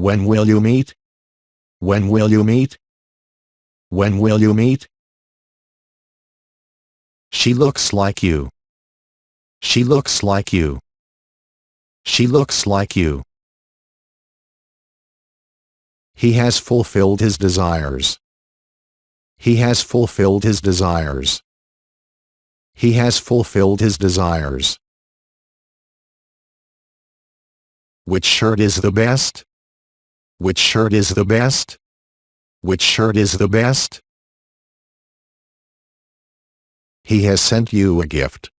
When will you meet? When will you meet? When will you meet? She looks like you. She looks like you. She looks like you. He has fulfilled his desires. He has fulfilled his desires. He has fulfilled his desires. Which shirt is the best? Which shirt is the best? Which shirt is the best? He has sent you a gift.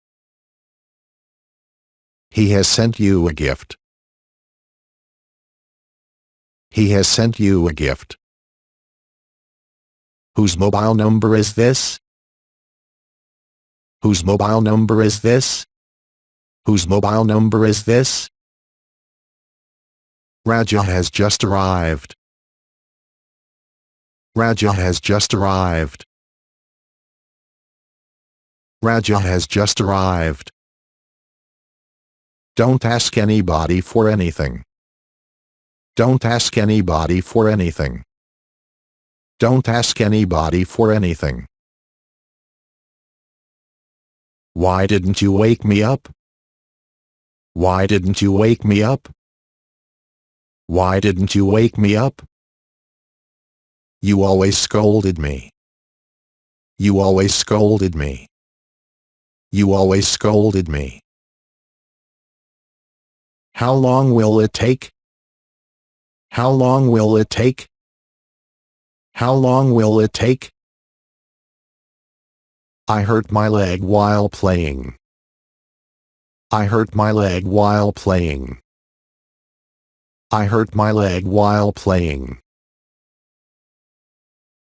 He has sent you a gift. He has sent you a gift. Whose mobile number is this? Whose mobile number is this? Whose mobile number is this? Raju has just arrived. Raju has just arrived. Raju has just arrived. Don't ask anybody for anything. Don't ask anybody for anything. Don't ask anybody for anything. Why didn't you wake me up? Why didn't you wake me up? Why didn't you wake me up? You always scolded me. You always scolded me. You always scolded me. How long will it take? How long will it take? How long will it take? I hurt my leg while playing. I hurt my leg while playing. I hurt my leg while playing.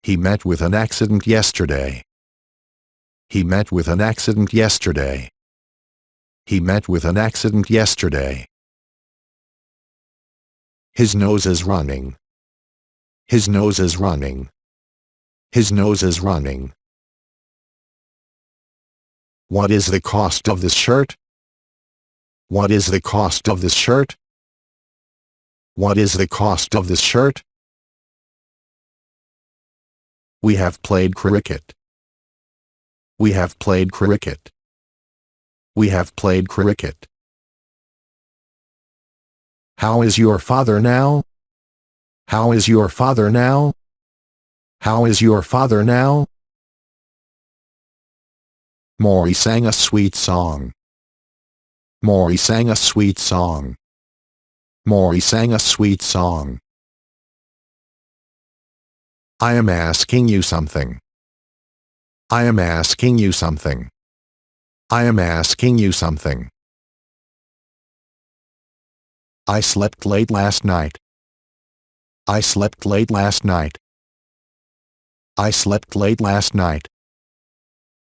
He met with an accident yesterday. He met with an accident yesterday. He met with an accident yesterday. His nose is running. His nose is running. His nose is running. What is the cost of this shirt? What is the cost of this shirt? What is the cost of this shirt? We have played cricket. We have played cricket. We have played cricket. How is your father now? How is your father now? How is your father now? Maury sang a sweet song. Maury sang a sweet song. Maury sang a sweet song. I am asking you something. I am asking you something. I am asking you something. I slept late last night. I slept late last night. I slept late last night.